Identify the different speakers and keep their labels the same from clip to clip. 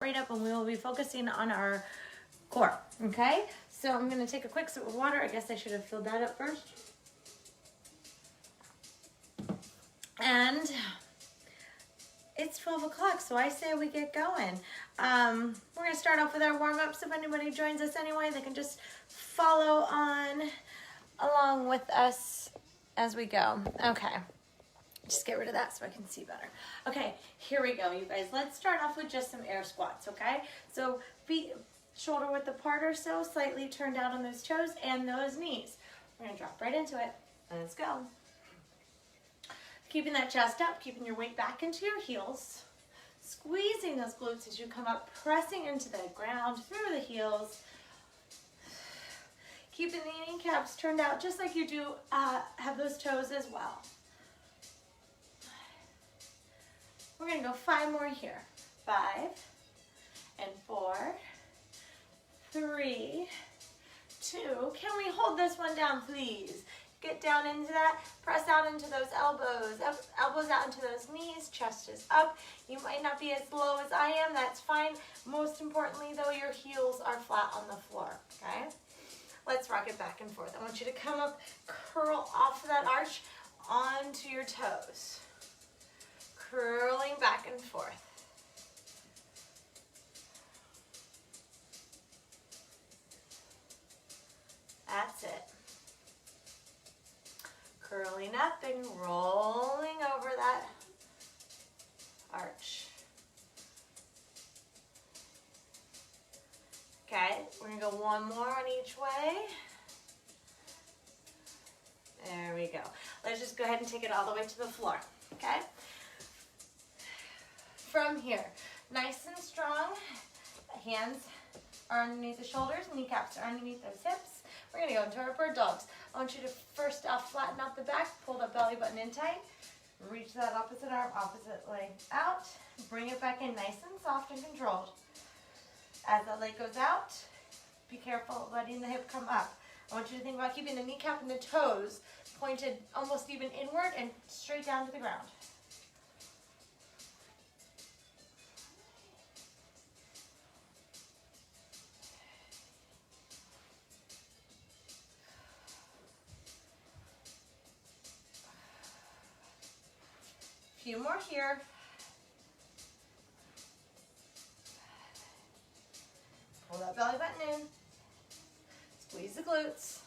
Speaker 1: right up, and we will be focusing on our core. Okay, so I'm going to take a quick sip of water. I guess I should have filled that up first. And it's 12 o'clock, so I say we get going. We're going to start off with our warm-ups. If anybody joins us anyway, they can just follow on along with us as we go. Okay, just get rid of that so I can see better. Okay, here we go, you guys. Let's start off with just some air squats, okay? So feet shoulder width apart or so, slightly turned out on those toes and those knees. We're going to drop right into it. Let's go. Keeping that chest up, keeping your weight back into your heels, squeezing those glutes as you come up, pressing into the ground through the heels, keeping the kneecaps turned out just like you do have those toes as well. We're going to go 5 more here. 5 and 4, 3, 2. Can we hold this one down, please? Get down into that, press out into those elbows, elbows out into those knees, chest is up. You might not be as low as I am, that's fine. Most importantly though, your heels are flat on the floor, okay? Let's rock it back and forth. I want you to come up, curl off of that arch onto your toes. Curling back and forth. That's it. Curling up and rolling over that arch. Okay, we're going to go one more on each way. There we go. Let's just go ahead and take it all the way to the floor, okay? From here, nice and strong. Hands are underneath the shoulders, kneecaps are underneath those hips. We're going to go into our bird dogs. I want you to first off flatten out the back, pull that belly button in tight, reach that opposite arm, opposite leg out, bring it back in nice and soft and controlled. As the leg goes out, be careful of letting the hip come up. I want you to think about keeping the kneecap and the toes pointed almost even inward and straight down to the ground. Few more here. Pull that belly button in. Squeeze the glutes.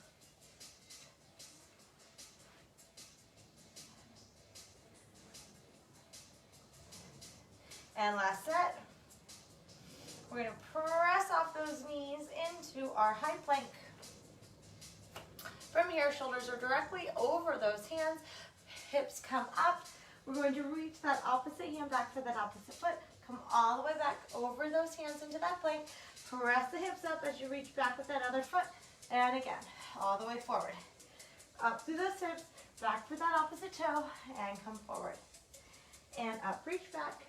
Speaker 1: And last set. We're going to press off those knees into our high plank. From here, shoulders are directly over those hands. Hips come up. We're going to reach that opposite hand back for that opposite foot. Come all the way back over those hands into that plank. Press the hips up as you reach back with that other foot. And again, all the way forward. Up through those hips, back for that opposite toe, and come forward. And up, reach back,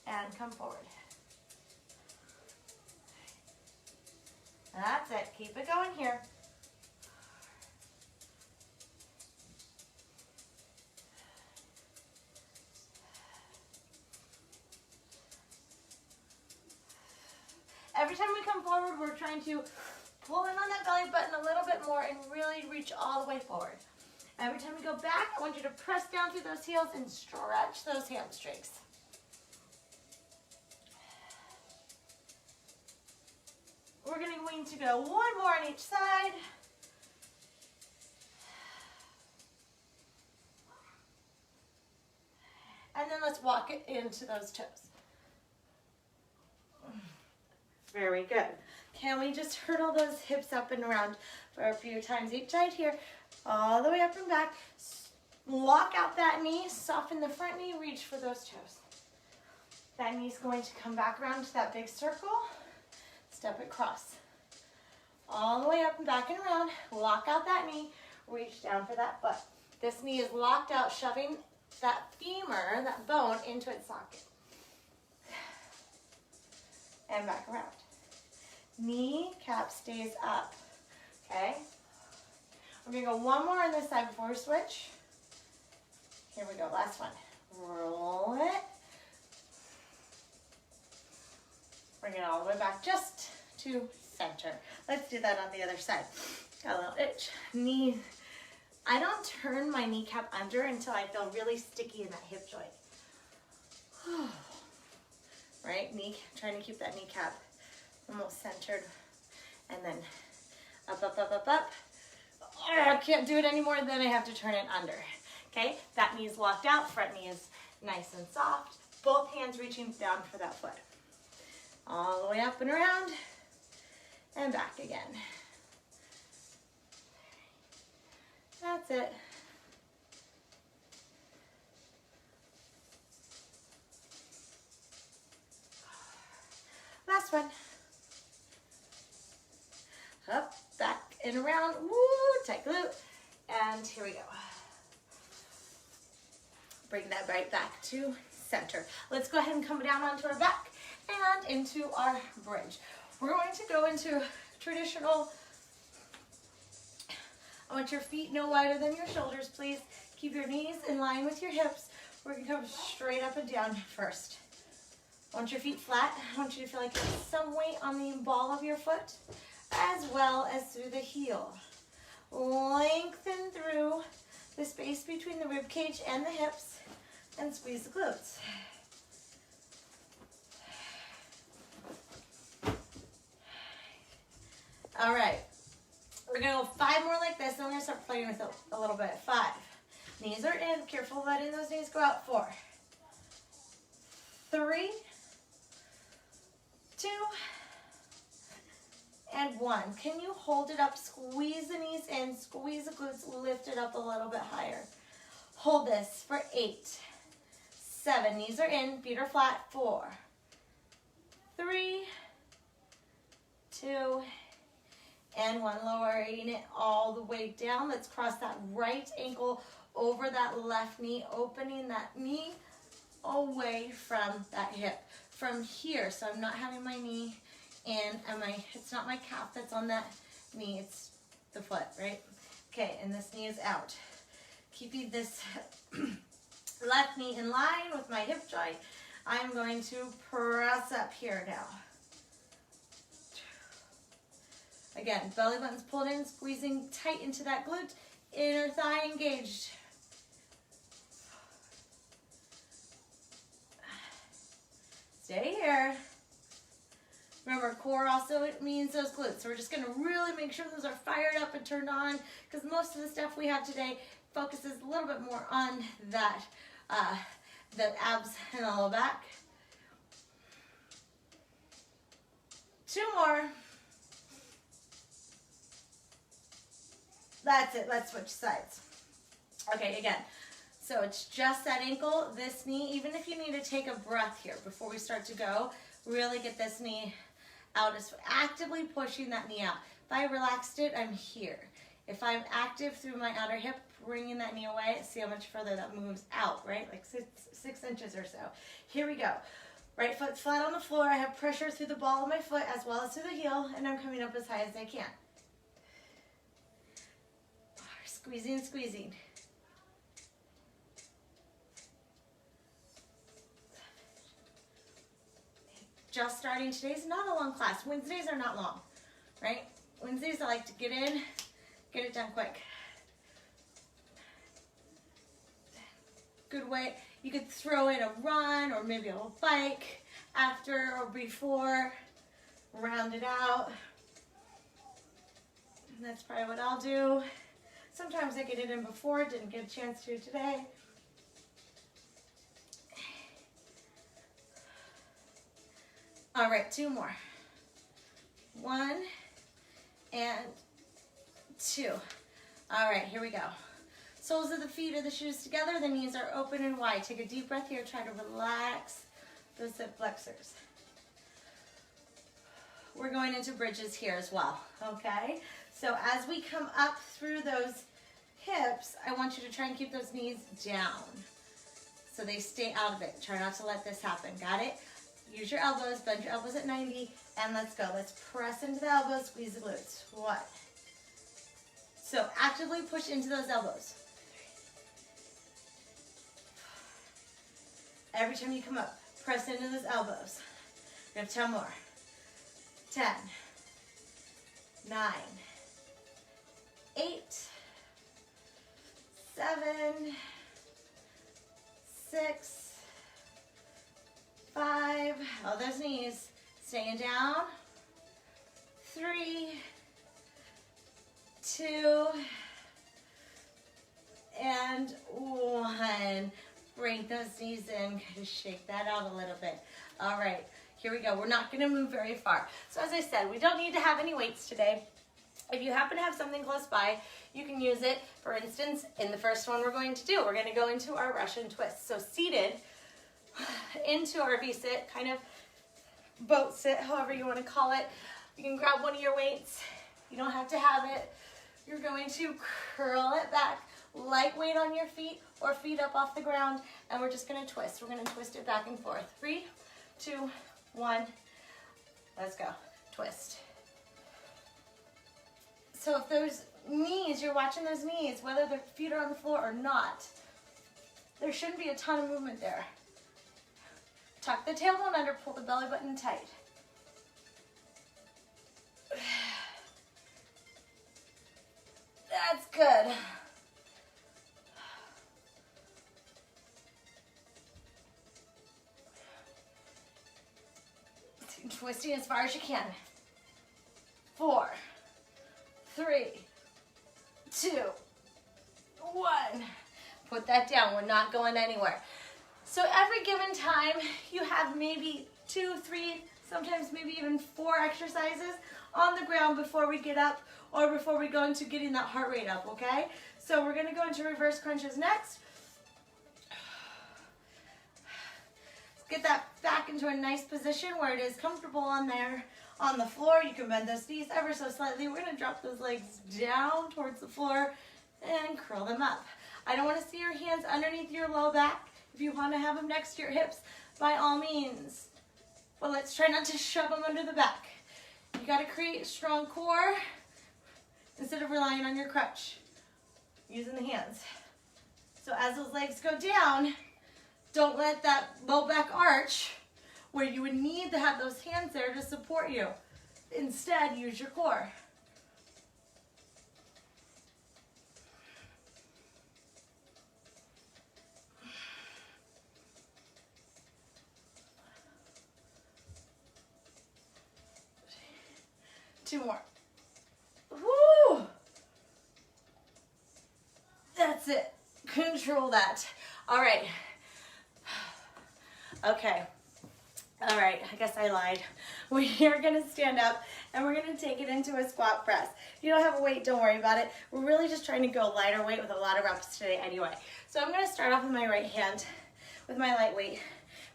Speaker 1: and come forward. That's it. Keep it going here. Every time we come forward, we're trying to pull in on that belly button a little bit more and really reach all the way forward. Every time we go back, I want you to press down through those heels and stretch those hamstrings. We're going to go one more on each side. And then let's walk it into those toes. Very good. Can we just hurdle those hips up and around for a few times each side here, all the way up and back. Lock out that knee, soften the front knee, reach for those toes. That knee's going to come back around to that big circle, step it across. All the way up and back and around, lock out that knee, reach down for that butt. This knee is locked out, shoving that femur, that bone, into its socket. And back around. Kneecap stays up, okay? We're gonna go one more on this side before we switch. Here we go, last one. Roll it. Bring it all the way back just to center. Let's do that on the other side. Got a little itch. Knee. I don't turn my kneecap under until I feel really sticky in that hip joint. Right? Trying to keep that kneecap almost centered. And then up, up, up, up, up. Oh, I can't do it anymore, then I have to turn it under. Okay? That knee is locked out, front knee is nice and soft. Both hands reaching down for that foot. All the way up and around, and back again. That's it. Last one. Up, back, and around. Woo, tight glute. And here we go. Bring that right back to center. Let's go ahead and come down onto our back and into our bridge. We're going to go into traditional. I want your feet no wider than your shoulders, please. Keep your knees in line with your hips. We're going to come straight up and down first. I want your feet flat. I want you to feel like there's some weight on the ball of your foot as well as through the heel. Lengthen through the space between the rib cage and the hips and squeeze the glutes. All right. We're going to go 5 more like this, and I'm going to start playing with it a little bit. 5. Knees are in. Careful letting those knees go out. 4. 3. 2. And 1. Can you hold it up? Squeeze the knees in. Squeeze the glutes. Lift it up a little bit higher. Hold this for 8. 7. Knees are in. Feet are flat. 4. 3. 2. And 1, lowering it all the way down. Let's cross that right ankle over that left knee, opening that knee away from that hip. From here, so I'm not having my knee in, and it's not my calf that's on that knee, it's the foot, right? Okay, and this knee is out. Keeping this left knee in line with my hip joint, I'm going to press up here now. Again, belly button's pulled in, squeezing tight into that glute, inner thigh engaged. Stay here. Remember, core also means those glutes. So we're just going to really make sure those are fired up and turned on, because most of the stuff we have today focuses a little bit more on that, the abs and the low back. 2 more. That's it. Let's switch sides. Okay, again. So it's just that ankle, this knee. Even if you need to take a breath here before we start to go, really get this knee out. As actively pushing that knee out. If I relaxed it, I'm here. If I'm active through my outer hip, bringing that knee away, see how much further that moves out, right? Like 6 inches or so. Here we go. Right foot flat on the floor. I have pressure through the ball of my foot as well as through the heel, and I'm coming up as high as I can. Squeezing, squeezing. Just starting. Today's not a long class. Wednesdays are not long, right? Wednesdays I like to get in, get it done quick. Good way. You could throw in a run or maybe a little bike after or before. Round it out. And that's probably what I'll do. Sometimes I get it in before, didn't get a chance to today. All right, 2 more. 1 and 2. All right, here we go. Soles of the feet or the shoes together, the knees are open and wide. Take a deep breath here, try to relax those hip flexors. We're going into bridges here as well, okay? So as we come up through those hips, I want you to try and keep those knees down so they stay out of it. Try not to let this happen, got it? Use your elbows, bend your elbows at 90, and let's go. Let's press into the elbows, squeeze the glutes. 1. So actively push into those elbows. Every time you come up, press into those elbows. We have 10 more. 10, 9, 8, 7, 6, 5, hold those knees, staying down, 3, 2, and 1. Bring those knees in, kind of shake that out a little bit. All right, here we go. We're not gonna move very far. So as I said, we don't need to have any weights today. If you happen to have something close by, you can use it. For instance, in the first one we're going to do, we're gonna go into our Russian twist. So seated into our V-sit, kind of boat sit, however you wanna call it. You can grab one of your weights. You don't have to have it. You're going to curl it back, light weight on your feet or feet up off the ground, and we're just gonna twist. We're gonna twist it back and forth. 3, 2, 1, let's go, twist. So if those knees, you're watching those knees, whether their feet are on the floor or not, there shouldn't be a ton of movement there. Tuck the tailbone under, pull the belly button tight. That's good. Twisting as far as you can. 4, 3, 2, 1. Put that down. We're not going anywhere. So every given time, you have maybe 2, 3, sometimes maybe even 4 exercises on the ground before we get up or before we go into getting that heart rate up, okay? So we're gonna go into reverse crunches next. Get that back into a nice position where it is comfortable on there on the floor. You can bend those knees ever so slightly. We're gonna drop those legs down towards the floor and curl them up. I don't wanna see your hands underneath your low back. If you wanna have them next to your hips, by all means. But let's try not to shove them under the back. You gotta create a strong core instead of relying on your crutch, using the hands. So as those legs go down, don't let that low back arch where you would need to have those hands there to support you. Instead, use your core. Two more. Woo! That's it. Control that. All right. Okay. All right, I guess I lied. We are gonna stand up and we're gonna take it into a squat press. If you don't have a weight, don't worry about it. We're really just trying to go lighter weight with a lot of reps today anyway. So I'm gonna start off with my right hand with my light weight.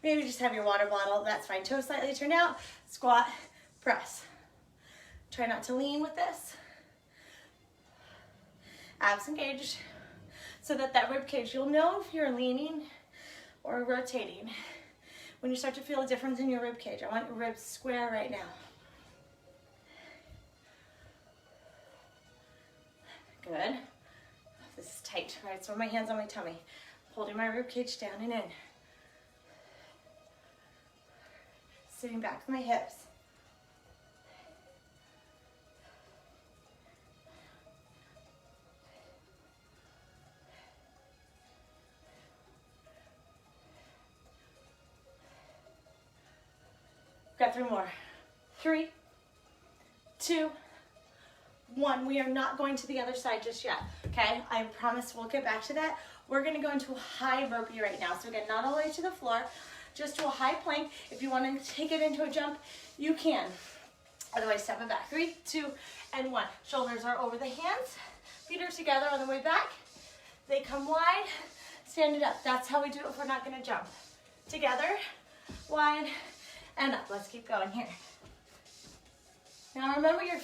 Speaker 1: Maybe just have your water bottle, that's fine. Toes slightly turned out, squat, press. Try not to lean with this. Abs engaged so that that rib cage, you'll know if you're leaning or rotating when you start to feel a difference in your rib cage. I want your ribs square right now. Good. This is tight, right? So my hands on my tummy, holding my rib cage down and in. Sitting back with my hips. Got 3 more. 3, 2, 1. We are not going to the other side just yet, okay? I promise we'll get back to that. We're gonna go into a high burpee right now. So again, not all the way to the floor, just to a high plank. If you wanna take it into a jump, you can. Otherwise, step it back. 3, 2, and 1. Shoulders are over the hands. Feet are together on the way back. They come wide, stand it up. That's how we do it if we're not gonna jump. Together, wide, and up. Let's keep going here. Now remember your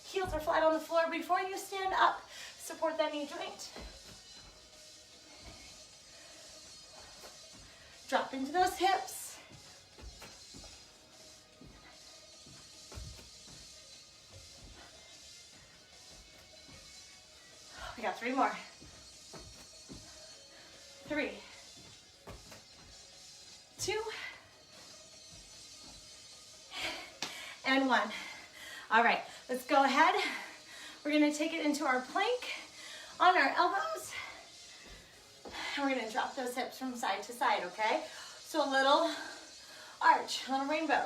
Speaker 1: heels are flat on the floor. Before you stand up, support that knee joint. Drop into those hips. We got 3 more. 3, 2, and 1. All right, let's go ahead. We're gonna take it into our plank on our elbows. And we're gonna drop those hips from side to side, okay? So a little arch, a little rainbow.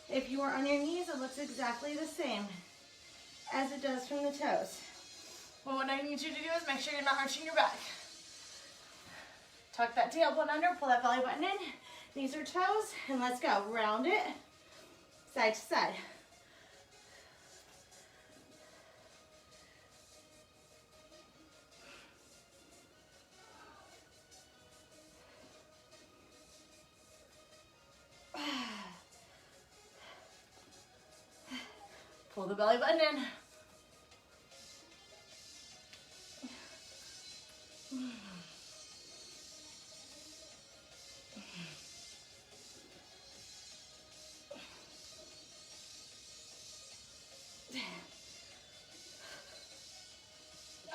Speaker 1: If you are on your knees, it looks exactly the same as it does from the toes. Well, what I need you to do is make sure you're not arching your back. Tuck that tailbone under, pull that belly button in. Knees or toes, and let's go. Round it, side to side. Pull the belly button in.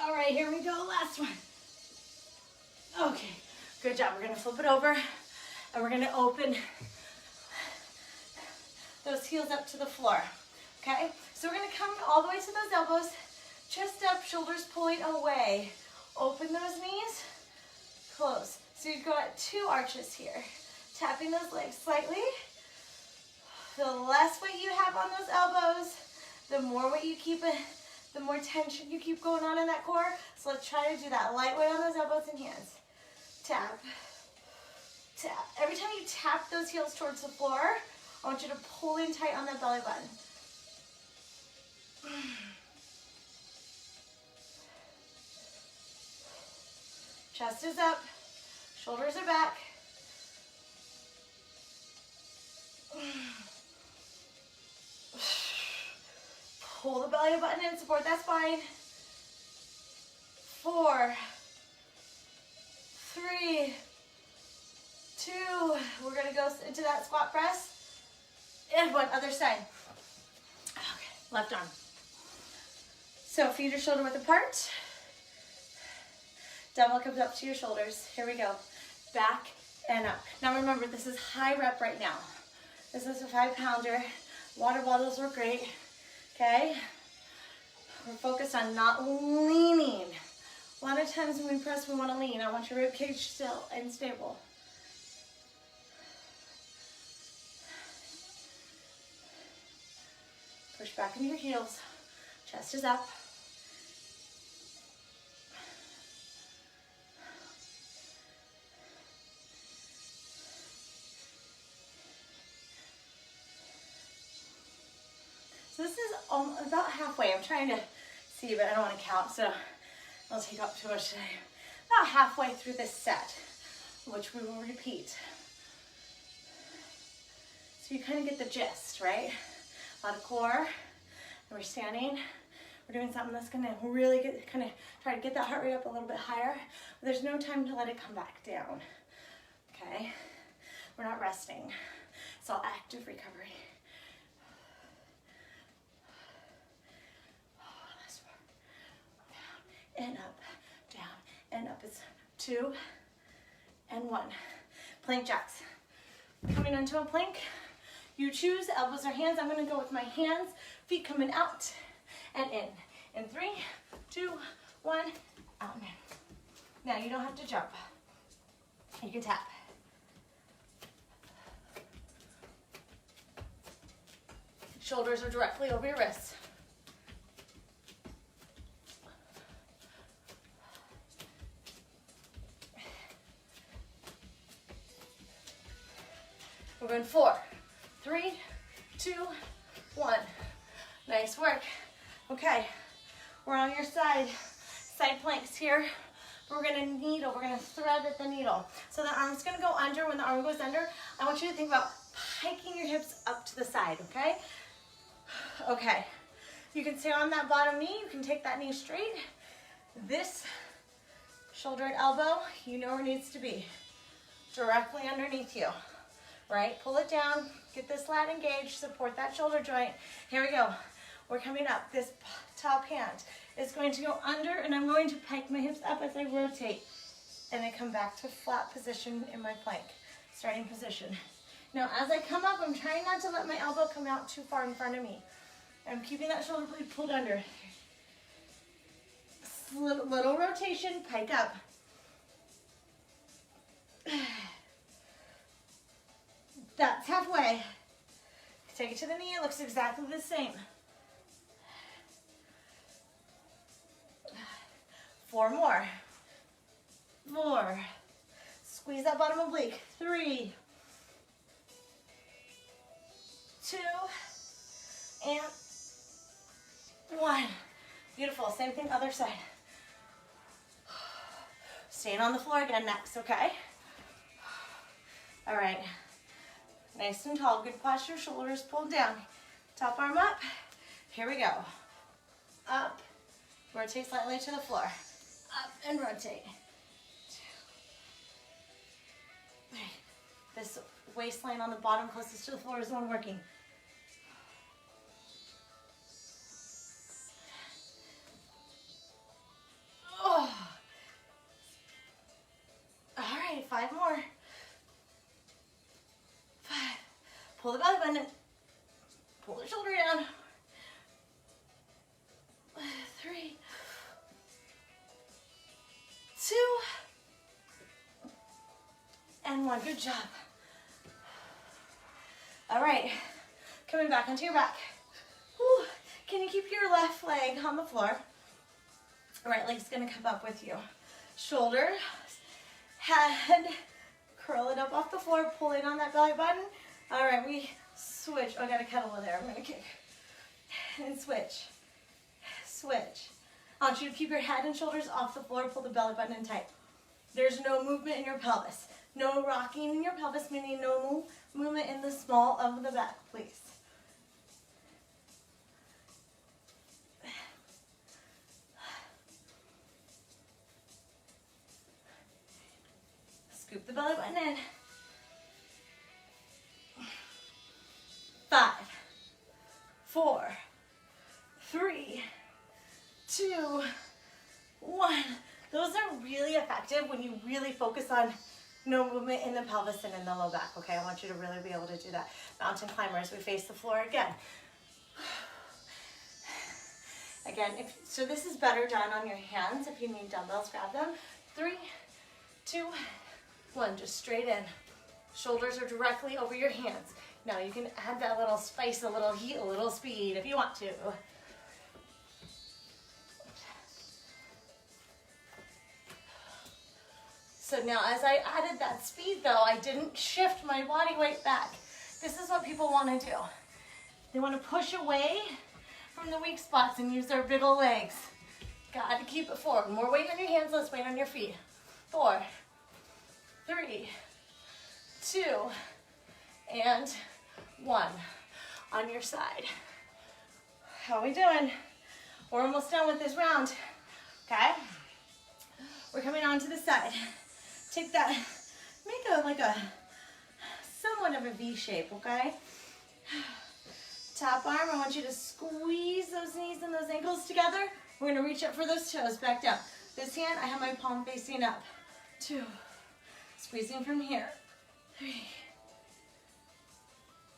Speaker 1: All right, here we go, last one. Okay, good job. We're gonna flip it over and we're gonna open those heels up to the floor, okay? So we're gonna come all the way to those elbows, chest up, shoulders pulling away. Open those knees, close. So you've got 2 arches here. Tapping those legs slightly. The less weight you have on those elbows, the more weight you keep it, the more tension you keep going on in that core. So let's try to do that. Light weight on those elbows and hands. Tap, tap. Every time you tap those heels towards the floor, I want you to pull in tight on that belly button. Chest is up, shoulders are back. Pull the belly button in, support that spine. 4, 3, 2. We're gonna go into that squat press. And 1, other side. Okay, left arm. So feet are shoulder width apart. Dumbbell comes up to your shoulders. Here we go. Back and up. Now remember, this is high rep right now. This is a 5-pounder. Water bottles were great. Okay? We're focused on not leaning. A lot of times when we press, we want to lean. I want your rib cage still and stable. Push back into your heels. Chest is up. So this is about halfway. I'm trying to see, but I don't want to count, so I'll take up too much today. About halfway through this set, which we will repeat. So you kind of get the gist, right? A lot of core, and we're standing. We're doing something that's gonna really try to get that heart rate up a little bit higher. But there's no time to let it come back down, okay? We're not resting. It's all active recovery. And up, down, and up. It's 2 and 1. Plank jacks. Coming into a plank, you choose, elbows or hands. I'm gonna go with my hands, feet coming out and in. In 3, 2, 1, out and in. Now you don't have to jump. You can tap. Shoulders are directly over your wrists. We're going 4, 3, 2, 1. Nice work. Okay, we're on your side planks here. We're gonna needle, we're gonna thread at the needle. So the arm's gonna go under. When the arm goes under, I want you to think about hiking your hips up to the side, okay? Okay, you can stay on that bottom knee. You can take that knee straight. This shoulder and elbow, you know where it needs to be. Directly underneath you. Right, pull it down, get this lat engaged, support that shoulder joint. Here we go. We're coming up. This top hand is going to go under, and I'm going to pike my hips up as I rotate, and then come back to flat position in my plank, starting position. Now as I come up, I'm trying not to let my elbow come out too far in front of me. I'm keeping that shoulder blade pulled under. Little rotation, pike up. That's halfway. Take it to the knee, it looks exactly the same. 4 more. 4. Squeeze that bottom oblique. 3, 2, and 1. Beautiful. Same thing, other side. Staying on the floor again next, okay? All right. Nice and tall, good posture, shoulders pulled down. Top arm up. Here we go. Up. Rotate slightly to the floor. Up and rotate. 2, 3. This waistline on the bottom closest to the floor is the one working. Oh. All right, 5 more. 5. Pull the belly button in. Pull the shoulder down. 3, 2, and 1. Good job. All right, coming back onto your back. Whew. Can you keep your left leg on the floor? Right leg's gonna come up with you. Shoulder, head, curl it up off the floor, pull it on that belly button. All right, we switch. Oh, I got a kettlebell there. I'm gonna kick and switch. Switch. I want you to keep your head and shoulders off the floor, pull the belly button in tight. There's no movement in your pelvis. No rocking in your pelvis, meaning no movement in the small of the back, please. Scoop the belly button in. 5, 4, 3, 2, 1. Those are really effective when you really focus on no movement in the pelvis and in the low back, okay? I want you to really be able to do that. Mountain climbers, we face the floor again. Again, so this is better done on your hands. If you need dumbbells, grab them. 3, 2, 1, just straight in. Shoulders are directly over your hands. Now you can add that little spice, a little heat, a little speed if you want to. So now as I added that speed though, I didn't shift my body weight back. This is what people want to do. They want to push away from the weak spots and use their big old legs. Got to keep it forward. More weight on your hands, less weight on your feet. 4, 3, 2, and 1. On your side. How are we doing? We're almost done with this round. Okay? We're coming on to the side. Take that, make like a somewhat of a V shape, okay? Top arm, I want you to squeeze those knees and those ankles together. We're gonna reach up for those toes, back down. This hand, I have my palm facing up. 2, squeezing from here. 3,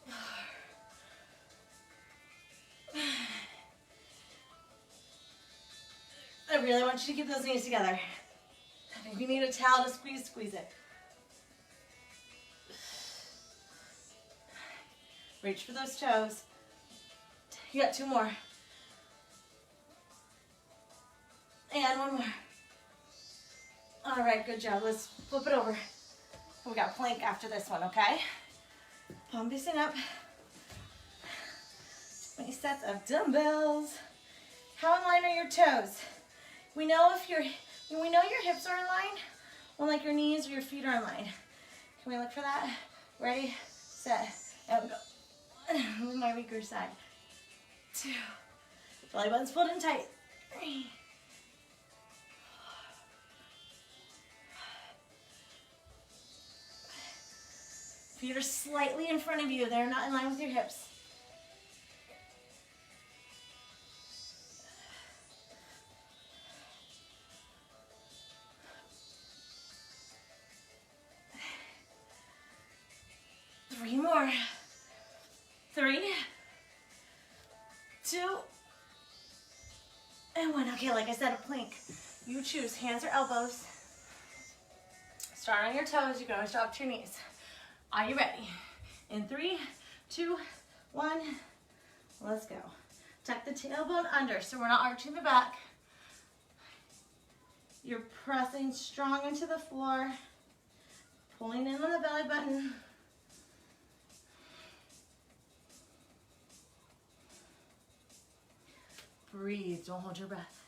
Speaker 1: 4, 5. I really want you to keep those knees together. If you need a towel to squeeze, squeeze it. Reach for those toes. You got 2 more. And 1 more. All right, good job. Let's flip it over. We got plank after this one, okay? Palm facing up. 20 sets of dumbbells. How in line are your toes? We know your hips are in line when like your knees or your feet are in line. Can we look for that? Ready, set, and go. My weaker side. 2. Belly button's pulled in tight. 3. 4. Feet are slightly in front of you. They're not in line with your hips. 3 more. 3, 2, and 1. Okay, like I said, a plank. You choose hands or elbows. Start on your toes. You can always drop to your knees. Are you ready? In 3, 2, 1, let's go. Tuck the tailbone under so we're not arching the back. You're pressing strong into the floor, pulling in on the belly button. Breathe, don't hold your breath.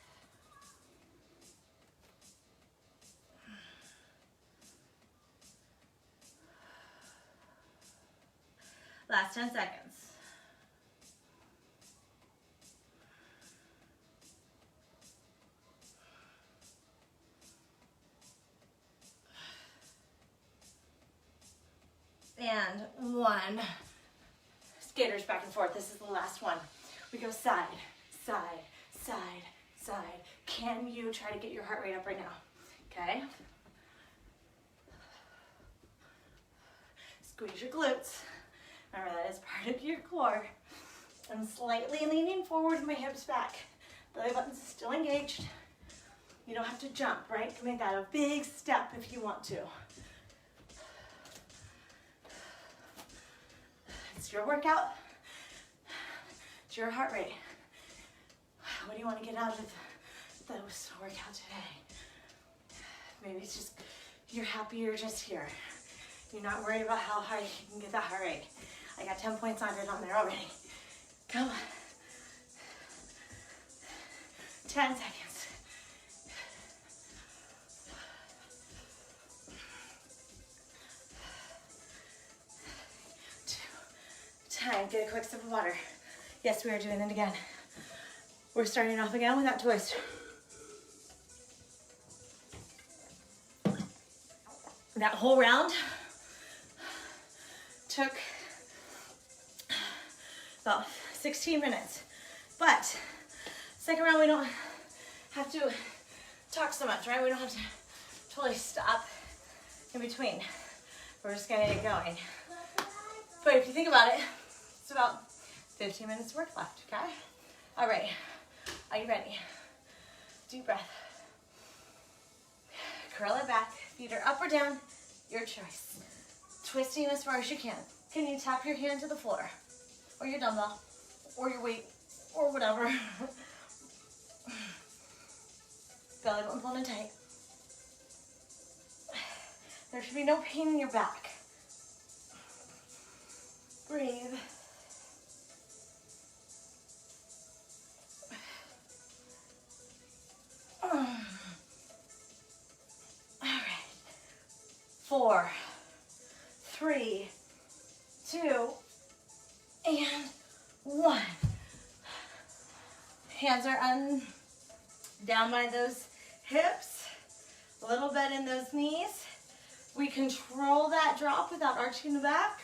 Speaker 1: Last 10 seconds. And 1. Skaters back and forth. This is the last one. We go side, side, side, side. Can you try to get your heart rate up right now? Okay. Squeeze your glutes. Remember, that is part of your core. I'm slightly leaning forward with my hips back. Belly button's still engaged. You don't have to jump, right? You can make that a big step if you want to. It's your workout. It's your heart rate. What do you want to get out of this workout today? Maybe it's just you're happy you're just here. You're not worried about how high you can get that heart rate. I got 10 points on it on there already. Come on. 10 seconds. 2. Time. Get a quick sip of water. Yes, we are doing it again. We're starting off again with that twist. That whole round took about 16 minutes. But second round, we don't have to talk so much, right? We don't have to totally stop in between. We're just gonna get going. But if you think about it, it's about 15 minutes work left, okay? All right, are you ready? Deep breath. Curl it back, feet are up or down, your choice. Twisting as far as you can. Can you tap your hand to the floor? Or your dumbbell, or your weight, or whatever. Belly button pulled in tight. There should be no pain in your back. Breathe. All right. 4, 3, 2, and 1. Hands are down by those hips, a little bit in those knees. We control that drop without arching the back,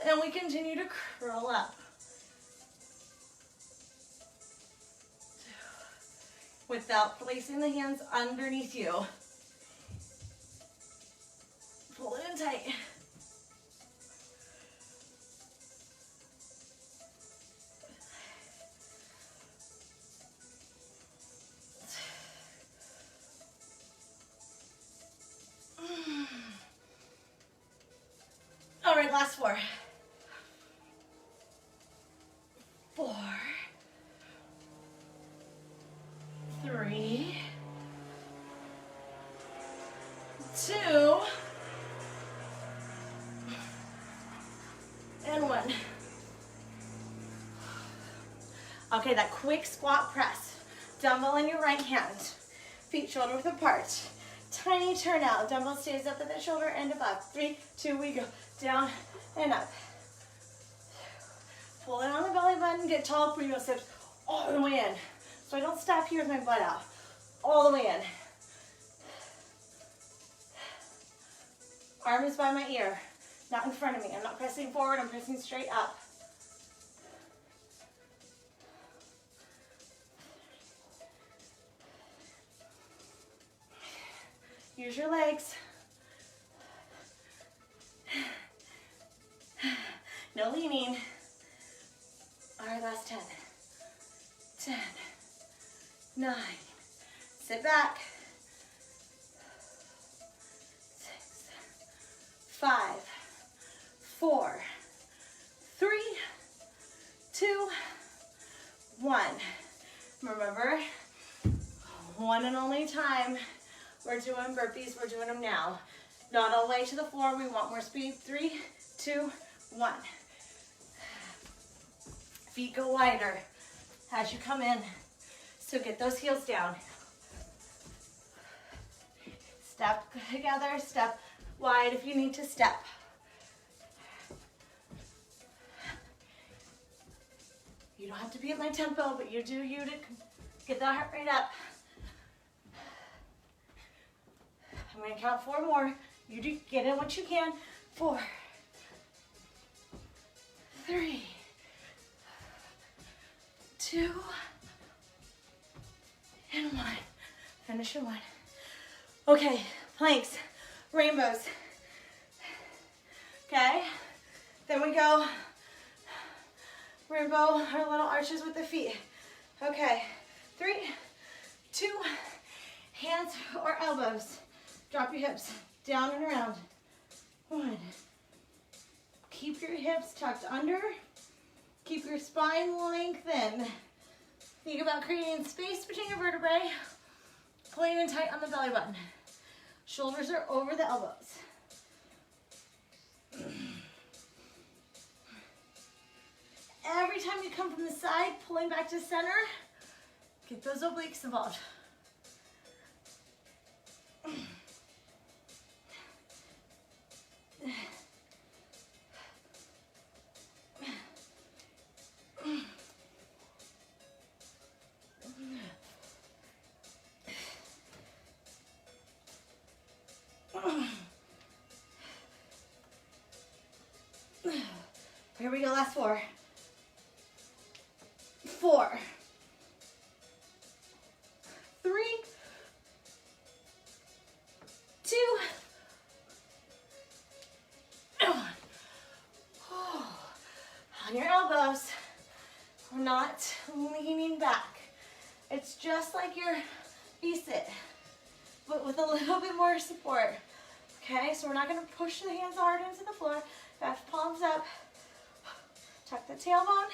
Speaker 1: and we continue to curl up. Without placing the hands underneath you. Pull it in tight. All right, last 4. 4, 3, 2, and 1. Okay, that quick squat press. Dumbbell in your right hand. Feet shoulder width apart. Tiny turn out. Dumbbell stays up at the shoulder and above. 3, 2, we go. Down and up. Pull it on the belly button. Get tall. Bring those hips all the way in. So I don't stop here with my butt out. All the way in. Arm is by my ear, not in front of me. I'm not pressing forward. I'm pressing straight up. Use your legs. No leaning. All right, last 10. 10, 9, sit back. 6, 5, 4, 3, 2, 1. Remember, one and only time we're doing burpees, we're doing them now. Not all the way to the floor, we want more speed. 3, 2, 1. Feet go wider as you come in, so get those heels down. Step together, step wide if you need to step. You don't have to be at my tempo, but you do you to get that heart rate up. I'm going to count 4 more. You do get in what you can. 4, 3, 2, and 1. Finish in 1. Okay, planks, rainbows. Okay, then we go rainbow, our little arches with the feet. Okay, 3, 2, hands or elbows. Drop your hips down and around. 1. Keep your hips tucked under. Keep your spine lengthened. Think about creating space between your vertebrae. Pulling in tight on the belly button. Shoulders are over the elbows. Every time you come from the side, pulling back to center, get those obliques involved. Here we go, last 4. 4, 3, 2, and 1. On your elbows. We're not leaning back. It's just like your V-sit, but with a little bit more support. Okay, so we're not going to push the hands hard into the floor. Back palms up. Tuck the tailbone.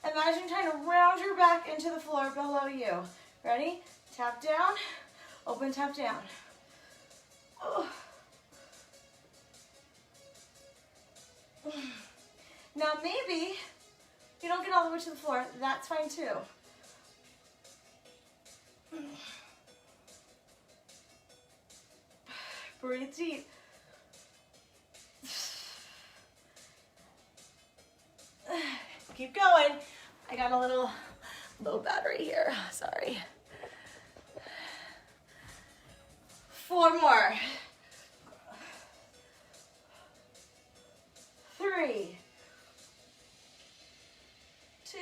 Speaker 1: Imagine trying to round your back into the floor below you. Ready? Tap down, open, tap down. Oh. Now maybe you don't get all the way to the floor. That's fine too. Breathe deep. Keep going. I got a little low battery here. Sorry. 4 more. 3, 2,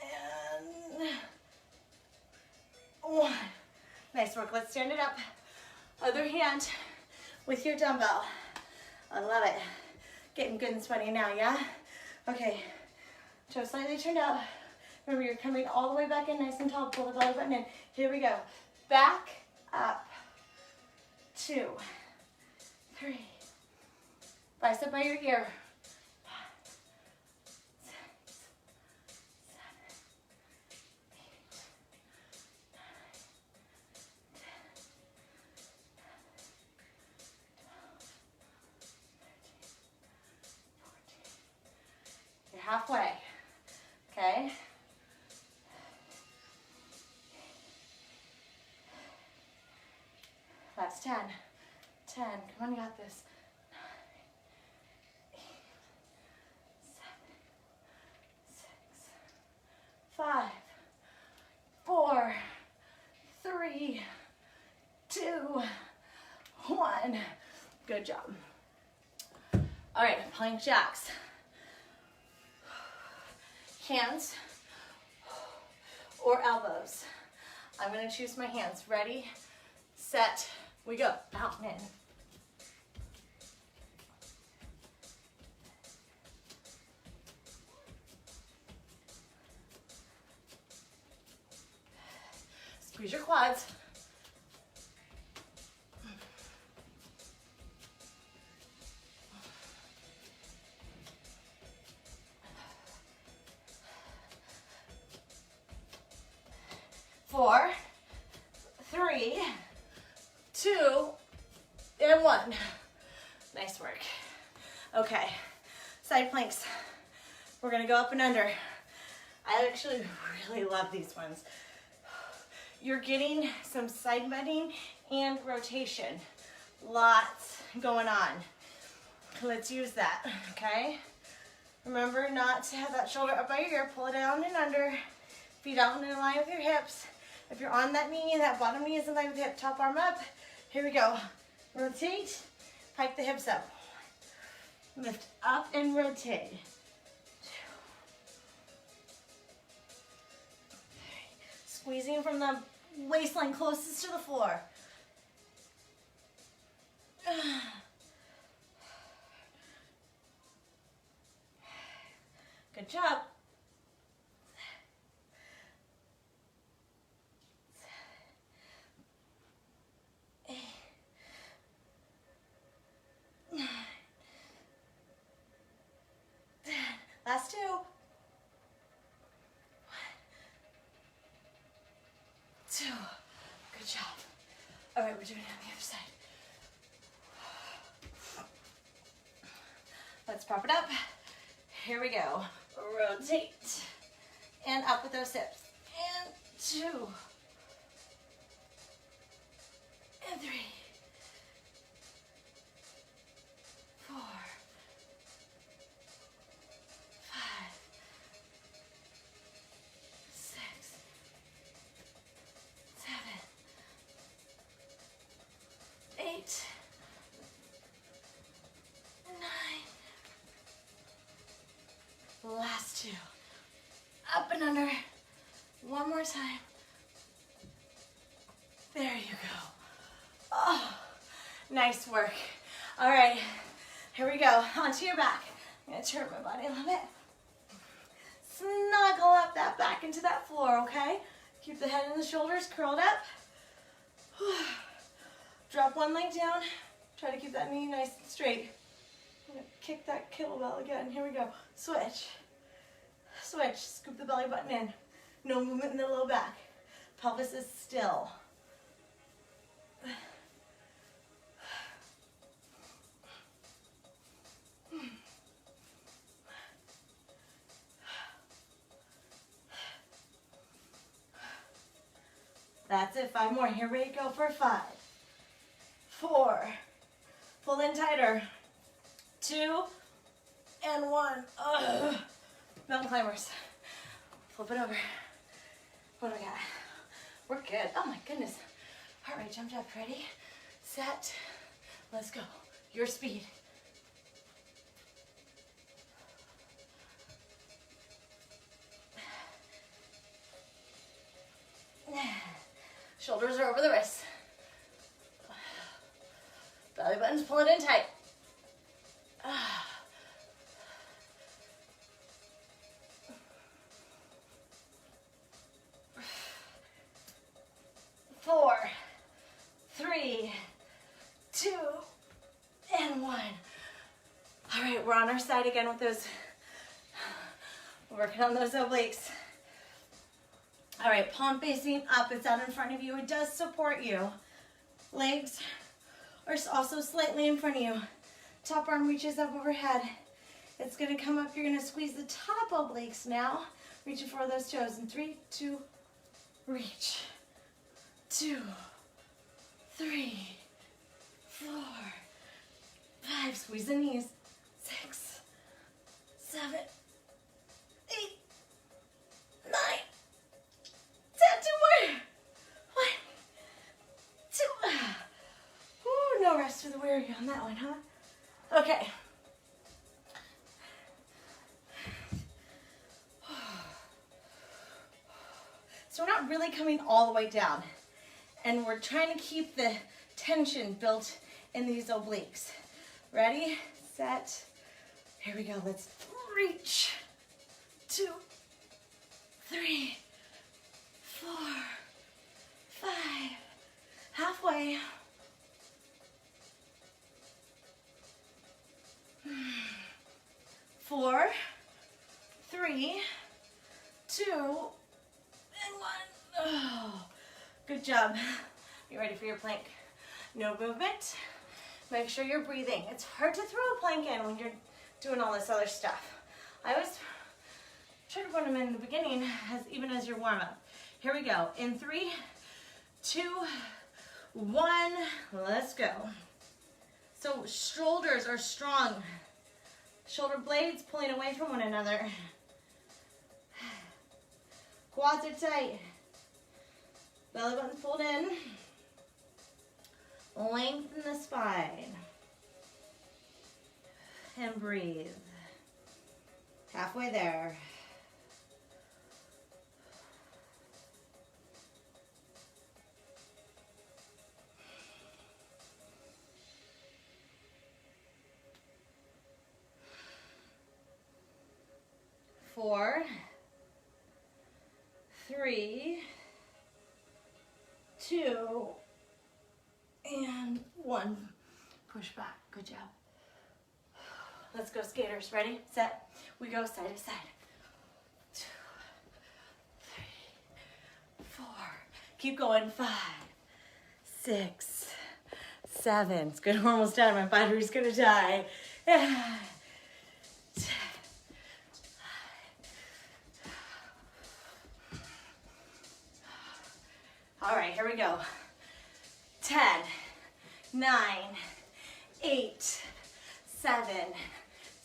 Speaker 1: and 1. Nice work. Let's stand it up. Other hand with your dumbbell. I love it. Getting good and sweaty now, yeah? Okay, toe slightly turned out. Remember, you're coming all the way back in nice and tall. Pull the belly button in. Here we go. Back, up. 2, 3. Bicep by your ear. 5, 6, 7, 8, 9, 10, 11, 12, 13, 14. You're halfway. Okay? Last 10. 10. Come on, you got this. 9, 8, 7, 6, 5, 4, 3, 2, 1. Good job. All right, plank jacks. Hands or elbows. I'm going to choose my hands. Ready, set, we go. Out and in. Squeeze your quads. Four, three, two, and one. Nice work. Okay, side planks. We're gonna go up and under. I actually really love these ones. You're getting some side bending and rotation. Lots going on. Let's use that, okay? Remember not to have that shoulder up by your ear. Pull it down and under. Feet out and in line with your hips. If you're on that knee, that bottom knee is in line with the hip, top arm up. Here we go. Rotate, pike the hips up. Lift up and rotate. 2. Squeezing from the waistline closest to the floor. Good job. Last 2. 1, 2. Good job. All right, we're doing it on the other side. Let's prop it up. Here we go. Rotate. And up with those hips. And 2. And 3. 4. 5. 6. 7. 8. 9. Last 2. Up and under. One more time. There you go. Oh, nice work. All right, here we go. Onto your back. I'm gonna turn my body a little bit. Snuggle up that back into that floor, okay? Keep the head and the shoulders curled up. Drop one leg down. Try to keep that knee nice and straight. I'm gonna kick that kettlebell again. Here we go. Switch. Switch. Scoop the belly button in. No movement in the low back. Pelvis is still. That's it. 5 more. Here we go for 5. 4. Pull in tighter. 2 and 1. Ugh. Mountain climbers. Flip it over. What do we got? We're good. Oh my goodness. Heart rate jumped up. Ready? Set. Let's go. Your speed. Shoulders are over the wrists. Belly buttons, pull it in tight. 4, 3, 2, and 1. All right, we're on our side again with those, working on those obliques. All right, palm facing up, it's out in front of you. It does support you. Legs are also slightly in front of you. Top arm reaches up overhead. It's gonna come up, you're gonna squeeze the top obliques now. Reaching for those toes in 3, 2, reach. 2, 3, 4, 5, squeeze the knees. 6, 7, 8, 9, 10, 2 more. 1, 2. Ooh, no rest for the weary on that one, huh? Okay. So we're not really coming all the way down. And we're trying to keep the tension built in these obliques. Ready, set, here we go. Let's reach. 2, 3, 4, 5, halfway, 4, 3, 2, and 1. Oh, good job. You ready for your plank? No movement. Make sure you're breathing. It's hard to throw a plank in when you're doing all this other stuff. I always try to put them in the beginning, even as your warm-up. Here we go. In 3, 2, 1, let's go. So shoulders are strong. Shoulder blades pulling away from one another. Quads are tight. Belly button pulled in. Lengthen the spine. And breathe. Halfway there. Four, 3, 2, and 1. Push back. Good job. Let's go, skaters. Ready? Set. We go side to side. 2, 3, 4. Keep going. 5, 6, 7. It's good. We're almost done. My battery's gonna die. All right, here we go. 10, 9, 8, 7,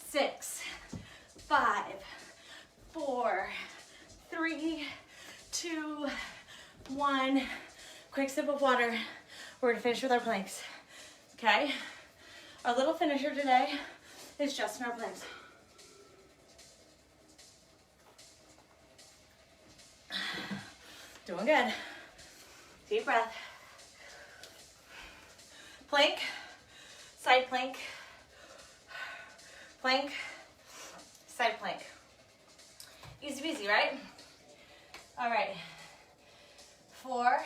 Speaker 1: 6, 5, 4, 3, 2, 1. Quick sip of water. We're gonna finish with our planks. Okay? Our little finisher today is just in our planks. Doing good. Deep breath. Plank, side plank, plank, side plank. Easy peasy, right? All right. 4,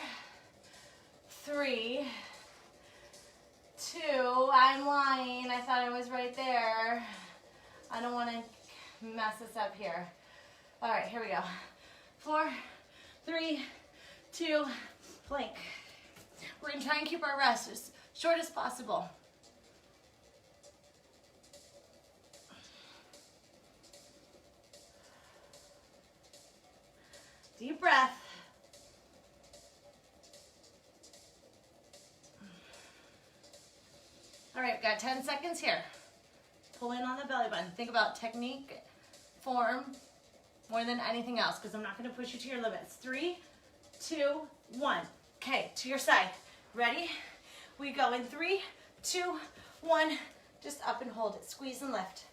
Speaker 1: 3, 2. I'm lying. I thought I was right there. I don't want to mess this up here. All right, here we go. 4, 3, 2, plank. We're gonna try and keep our rest as short as possible. Deep breath. All right, got 10 seconds here. Pull in on the belly button. Think about technique, form, more than anything else, because I'm not gonna push you to your limits. 3, 2, 1. Okay, to your side. Ready? We go in 3, 2, 1. Just up and hold it. Squeeze and lift.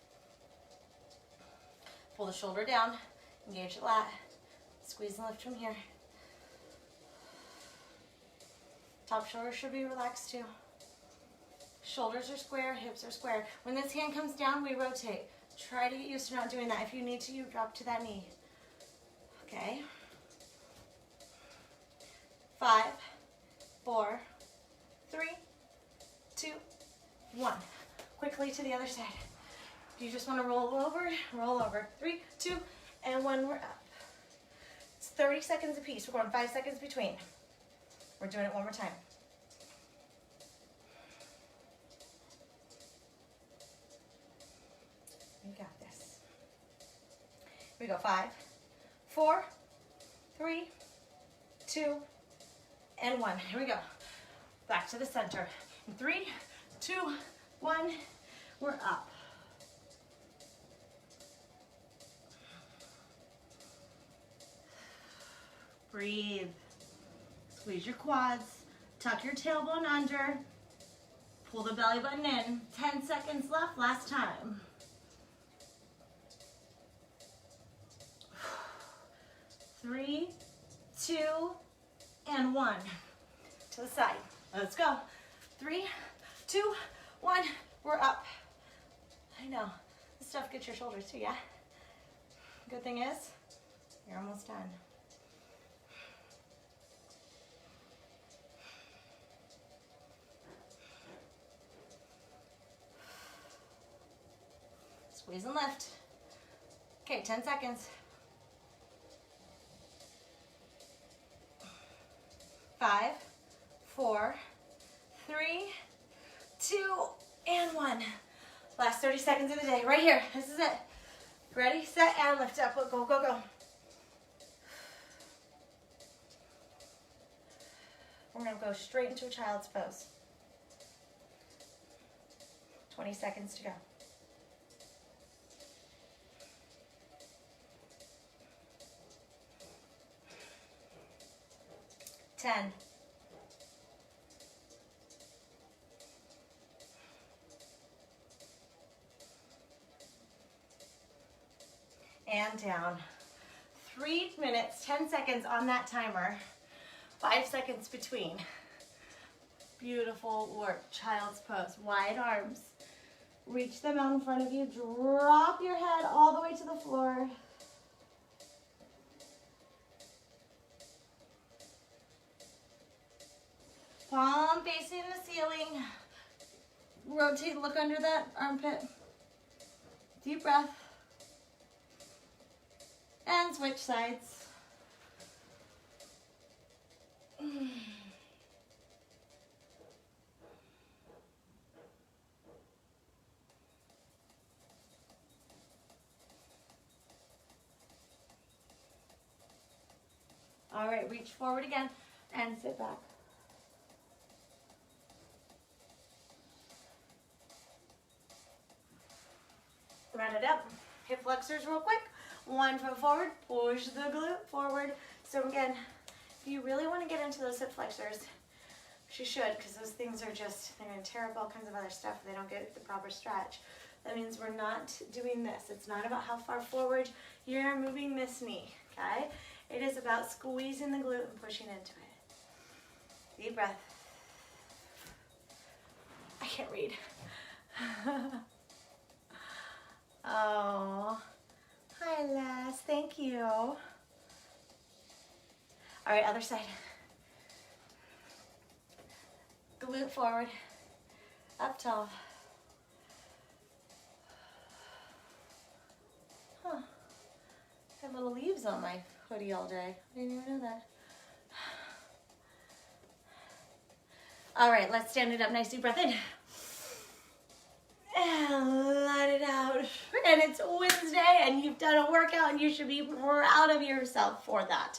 Speaker 1: Pull the shoulder down. Engage the lat. Squeeze and lift from here. Top shoulder should be relaxed too. Shoulders are square, hips are square. When this hand comes down, we rotate. Try to get used to not doing that. If you need to, you drop to that knee. Okay. 5, 4, 3, 2, 1. Quickly to the other side. If you just want to roll over, roll over. 3, 2, and 1, we're up. It's 30 seconds apiece. We're going 5 seconds between. We're doing it one more time. You got this. Here we go. 5, 4, 3, 2, and 1. Here we go. Back to the center. In 3, 2, 1, we're up. Breathe. Squeeze your quads. Tuck your tailbone under. Pull the belly button in. 10 seconds left. Last time. 3, 2, and 1. To the side. Let's go. 3, 2, 1. We're up. I know. This stuff gets your shoulders too, yeah? Good thing is, you're almost done. Squeeze and lift. Okay, 10 seconds. 5, 4, 3, 2, and 1. Last 30 seconds of the day, right here. This is it. Ready, set, and lift up. Go, go, go. We're gonna go straight into a child's pose. 20 seconds to go. 10. And down. 3 minutes, 10 seconds on that timer. 5 seconds between. Beautiful work. Child's pose. Wide arms. Reach them out in front of you. Drop your head all the way to the floor. Palm facing the ceiling. Rotate, look under that armpit. Deep breath. And switch sides. All right, reach forward again and sit back. Round it up. Hip flexors real quick. 1 foot forward, push the glute forward. So again, if you really want to get into those hip flexors, which you should, because those things are just, they're going to tear up all kinds of other stuff if they don't get the proper stretch. That means we're not doing this. It's not about how far forward you're moving this knee, okay? It is about squeezing the glute and pushing into it. Deep breath. I can't read. Oh, hi Les, thank you. All right, other side. Glute forward, up tall. Huh, I have little leaves on my hoodie all day. I didn't even know that. All right, let's stand it up. Nice deep breath in. And let it out. And it's Wednesday and you've done a workout and you should be proud of yourself for that.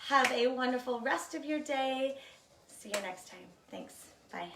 Speaker 1: Have a wonderful rest of your day. See you next time. Thanks. Bye.